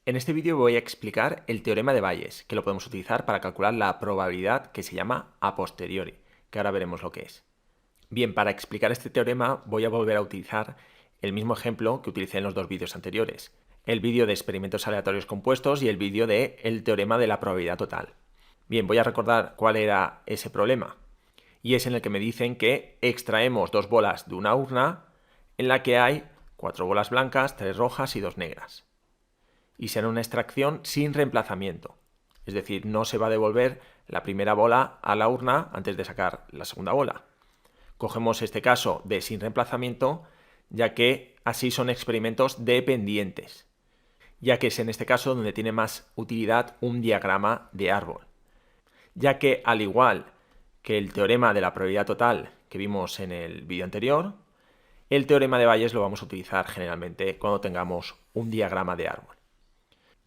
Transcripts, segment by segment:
En este vídeo voy a explicar el teorema de Bayes, que lo podemos utilizar para calcular la probabilidad que se llama a posteriori, que ahora veremos lo que es. Bien, para explicar este teorema voy a volver a utilizar el mismo ejemplo que utilicé en los dos vídeos anteriores, el vídeo de experimentos aleatorios compuestos y el vídeo de el teorema de la probabilidad total. Bien, voy a recordar cuál era ese problema, y es en el que me dicen que extraemos dos bolas de una urna en la que hay 4 bolas blancas, 3 rojas y 2 negras. Y será una extracción sin reemplazamiento. Es decir, no se va a devolver la primera bola a la urna antes de sacar la segunda bola. Cogemos este caso de sin reemplazamiento, ya que así son experimentos dependientes, ya que es en este caso donde tiene más utilidad un diagrama de árbol, ya que al igual que el teorema de la probabilidad total que vimos en el vídeo anterior, el teorema de Bayes lo vamos a utilizar generalmente cuando tengamos un diagrama de árbol.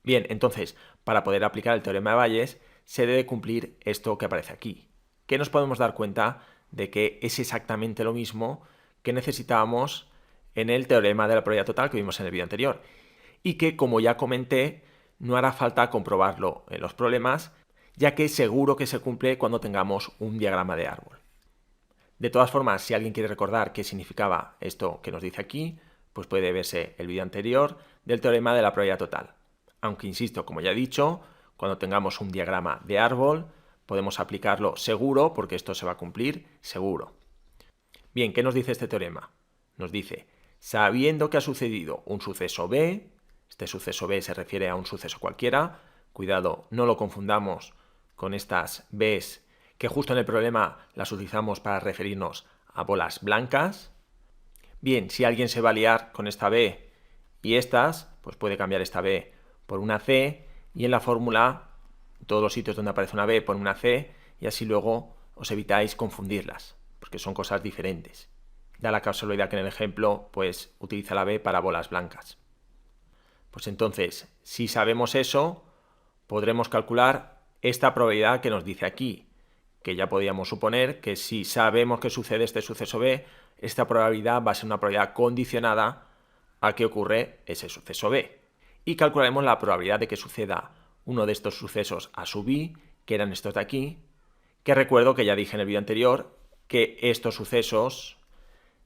Bien, entonces, para poder aplicar el teorema de Bayes, se debe cumplir esto que aparece aquí, que nos podemos dar cuenta de que es exactamente lo mismo que necesitábamos en el teorema de la probabilidad total que vimos en el vídeo anterior, y que, como ya comenté, no hará falta comprobarlo en los problemas, ya que seguro que se cumple cuando tengamos un diagrama de árbol. De todas formas, si alguien quiere recordar qué significaba esto que nos dice aquí, pues puede verse el vídeo anterior del teorema de la probabilidad total. Aunque insisto, como ya he dicho, cuando tengamos un diagrama de árbol, podemos aplicarlo seguro, porque esto se va a cumplir seguro. Bien, ¿qué nos dice este teorema? Nos dice, sabiendo que ha sucedido un suceso B, este suceso B se refiere a un suceso cualquiera, cuidado, no lo confundamos con estas Bs que justo en el problema las utilizamos para referirnos a bolas blancas. Bien, si alguien se va a liar con esta B y estas, pues puede cambiar esta B por una C, y en la fórmula, en todos los sitios donde aparece una B, pone una C, y así luego os evitáis confundirlas, porque son cosas diferentes. Da la casualidad que en el ejemplo, pues utiliza la B para bolas blancas. Pues entonces, si sabemos eso, podremos calcular esta probabilidad que nos dice aquí, que ya podíamos suponer que si sabemos que sucede este suceso B, esta probabilidad va a ser una probabilidad condicionada a que ocurre ese suceso B. Y calcularemos la probabilidad de que suceda uno de estos sucesos a sub i, que eran estos de aquí, que recuerdo que ya dije en el vídeo anterior que estos sucesos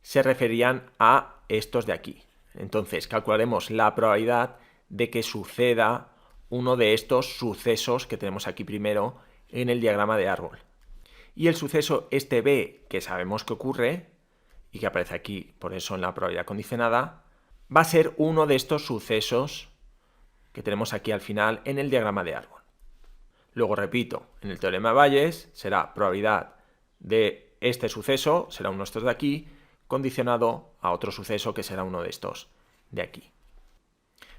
se referían a estos de aquí. Entonces calcularemos la probabilidad de que suceda uno de estos sucesos que tenemos aquí primero en el diagrama de árbol. Y el suceso este B, que sabemos que ocurre, y que aparece aquí por eso en la probabilidad condicionada, va a ser uno de estos sucesos que tenemos aquí al final en el diagrama de árbol. Luego repito, en el teorema de Bayes será probabilidad de este suceso, será uno de estos de aquí, condicionado a otro suceso que será uno de estos de aquí.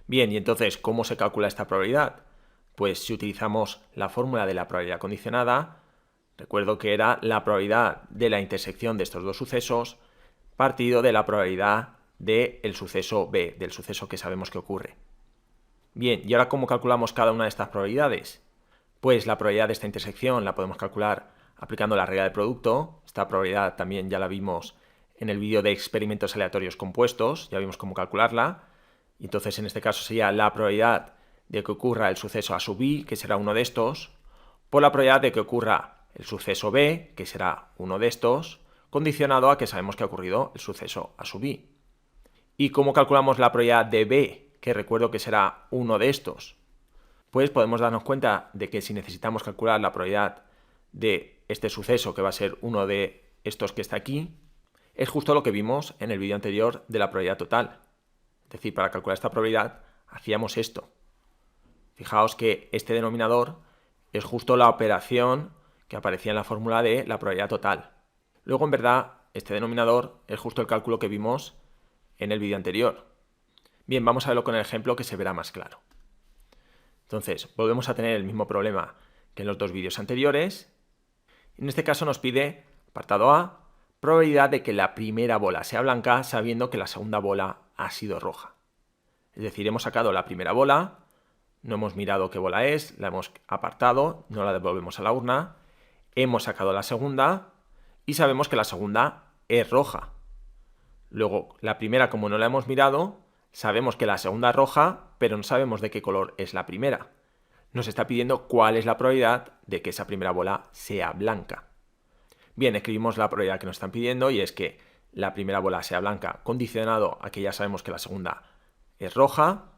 Bien, y entonces, ¿cómo se calcula esta probabilidad? Pues si utilizamos la fórmula de la probabilidad condicionada, recuerdo que era la probabilidad de la intersección de estos dos sucesos partido de la probabilidad del suceso B, del suceso que sabemos que ocurre. Bien, ¿y ahora cómo calculamos cada una de estas probabilidades? Pues la probabilidad de esta intersección la podemos calcular aplicando la regla de producto. Esta probabilidad también ya la vimos en el vídeo de experimentos aleatorios compuestos, ya vimos cómo calcularla. Y entonces en este caso sería la probabilidad de que ocurra el suceso A sub i, que será uno de estos, por la probabilidad de que ocurra el suceso B, que será uno de estos, condicionado a que sabemos que ha ocurrido el suceso A sub i. ¿Y cómo calculamos la probabilidad de B, que recuerdo que será uno de estos? Pues podemos darnos cuenta de que si necesitamos calcular la probabilidad de este suceso, que va a ser uno de estos que está aquí, es justo lo que vimos en el vídeo anterior de la probabilidad total. Es decir, para calcular esta probabilidad hacíamos esto. Fijaos que este denominador es justo la operación que aparecía en la fórmula de la probabilidad total. Luego, en verdad, este denominador es justo el cálculo que vimos en el vídeo anterior. Bien, vamos a verlo con el ejemplo que se verá más claro. Entonces, volvemos a tener el mismo problema que en los dos vídeos anteriores. En este caso nos pide, apartado A, probabilidad de que la primera bola sea blanca sabiendo que la segunda bola ha sido roja. Es decir, hemos sacado la primera bola, no hemos mirado qué bola es, la hemos apartado, no la devolvemos a la urna, hemos sacado la segunda y sabemos que la segunda es roja. Luego, la primera, como no la hemos mirado, Sabemos que la segunda es roja, pero no sabemos de qué color es la primera. Nos está pidiendo cuál es la probabilidad de que esa primera bola sea blanca. Bien, escribimos la probabilidad que nos están pidiendo y es que la primera bola sea blanca condicionado a que ya sabemos que la segunda es roja.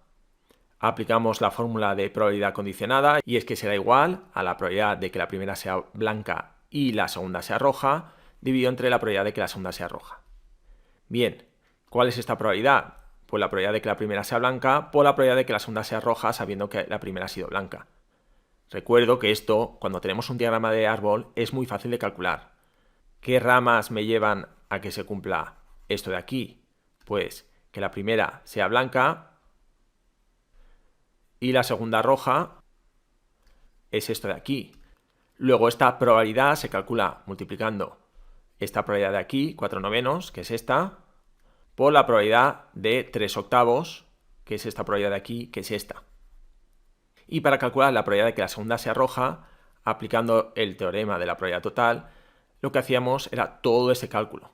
Aplicamos la fórmula de probabilidad condicionada y es que será igual a la probabilidad de que la primera sea blanca y la segunda sea roja, dividido entre la probabilidad de que la segunda sea roja. Bien, ¿cuál es esta probabilidad? Pues la probabilidad de que la primera sea blanca por la probabilidad de que la segunda sea roja, sabiendo que la primera ha sido blanca. Recuerdo que esto, cuando tenemos un diagrama de árbol, es muy fácil de calcular. ¿Qué ramas me llevan a que se cumpla esto de aquí? Pues que la primera sea blanca y la segunda roja es esto de aquí. Luego esta probabilidad se calcula multiplicando esta probabilidad de aquí, 4/9, que es esta, por la probabilidad de 3/8, que es esta probabilidad de aquí, que es esta. Y para calcular la probabilidad de que la segunda sea roja, aplicando el teorema de la probabilidad total, lo que hacíamos era todo ese cálculo.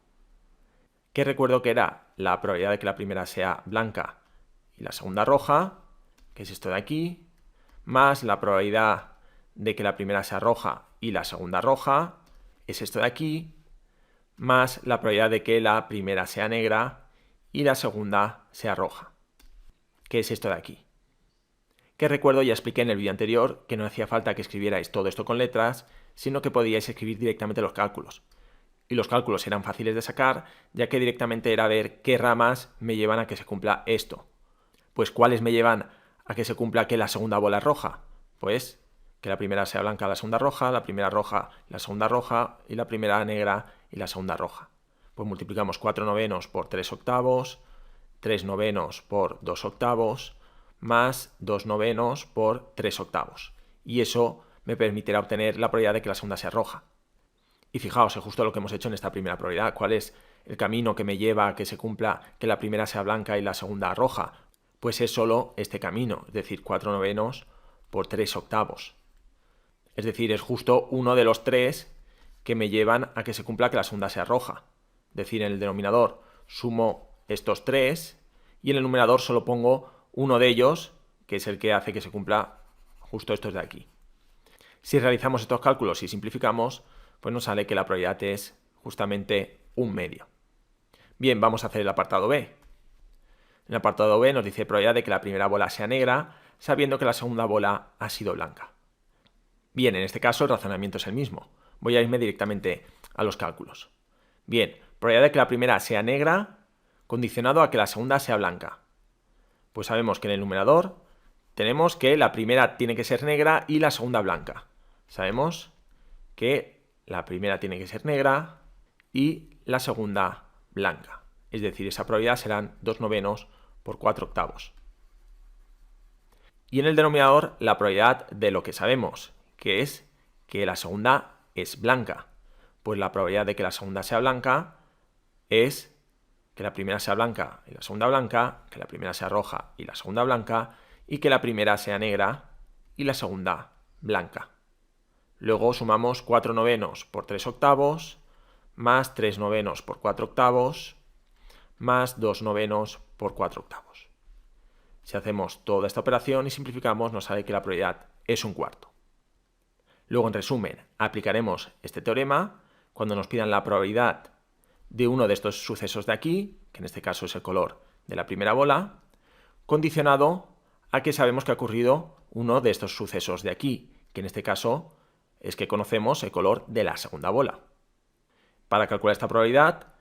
Que recuerdo que era la probabilidad de que la primera sea blanca y la segunda roja, que es esto de aquí, más la probabilidad de que la primera sea roja y la segunda roja, es esto de aquí, más la probabilidad de que la primera sea negra y la segunda sea roja, que es esto de aquí. Que recuerdo, ya expliqué en el vídeo anterior, que no hacía falta que escribierais todo esto con letras, sino que podíais escribir directamente los cálculos. Y los cálculos eran fáciles de sacar, ya que directamente era ver qué ramas me llevan a que se cumpla esto. Pues ¿cuáles me llevan a que se cumpla que la segunda bola es roja? Pues que la primera sea blanca, la segunda roja, la primera roja, la segunda roja y la primera negra y la segunda roja. Pues multiplicamos 4/9 por 3/8, 3/9 por 2/8, más 2/9 por 3/8. Y eso me permitirá obtener la probabilidad de que la segunda sea roja. Y fijaos, es justo lo que hemos hecho en esta primera probabilidad. ¿Cuál es el camino que me lleva a que se cumpla que la primera sea blanca y la segunda roja? Pues es solo este camino, es decir, 4/9 por 3/8. Es decir, es justo uno de los tres que me llevan a que se cumpla que la segunda sea roja. Es decir, en el denominador sumo estos tres y en el numerador solo pongo uno de ellos, que es el que hace que se cumpla justo estos de aquí. Si realizamos estos cálculos y simplificamos, pues nos sale que la probabilidad es justamente 1/2. Bien, vamos a hacer el apartado B. En el apartado B nos dice probabilidad de que la primera bola sea negra, sabiendo que la segunda bola ha sido blanca. Bien, en este caso el razonamiento es el mismo. Voy a irme directamente a los cálculos. Bien, probabilidad de que la primera sea negra, condicionado a que la segunda sea blanca. Pues sabemos que en el numerador tenemos que la primera tiene que ser negra y la segunda blanca. Sabemos que la primera tiene que ser negra y la segunda blanca. Es decir, esa probabilidad serán 2/9 por 4/8. Y en el denominador la probabilidad de lo que sabemos, que es que la segunda es blanca. Pues la probabilidad de que la segunda sea blanca es que la primera sea blanca y la segunda blanca, que la primera sea roja y la segunda blanca, y que la primera sea negra y la segunda blanca. Luego sumamos 4/9 por 3/8, más 3/9 por 4/8, más 2/9 por 4/8. Si hacemos toda esta operación y simplificamos, nos sale que la probabilidad es 1/4. Luego, en resumen, aplicaremos este teorema cuando nos pidan la probabilidad de uno de estos sucesos de aquí, que en este caso es el color de la primera bola, condicionado a que sabemos que ha ocurrido uno de estos sucesos de aquí, que en este caso es que conocemos el color de la segunda bola. Para calcular esta probabilidad,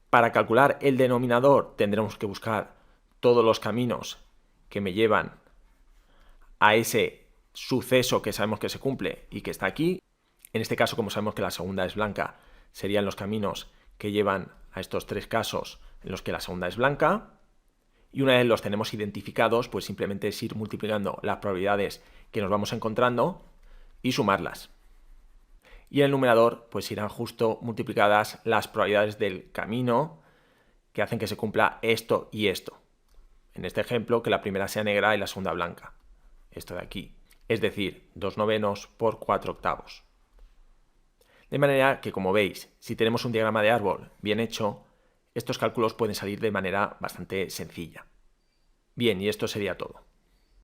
para calcular el denominador tendremos que buscar todos los caminos que me llevan a ese suceso que sabemos que se cumple y que está aquí. En este caso, como sabemos que la segunda es blanca, serían los caminos que llevan a estos tres casos en los que la segunda es blanca. Y una vez los tenemos identificados, pues simplemente es ir multiplicando las probabilidades que nos vamos encontrando y sumarlas. Y en el numerador pues irán justo multiplicadas las probabilidades del camino que hacen que se cumpla esto y esto. En este ejemplo, que la primera sea negra y la segunda blanca. Esto de aquí. Es decir, 2/9 por 4/8. De manera que, como veis, si tenemos un diagrama de árbol bien hecho, estos cálculos pueden salir de manera bastante sencilla. Bien, y esto sería todo.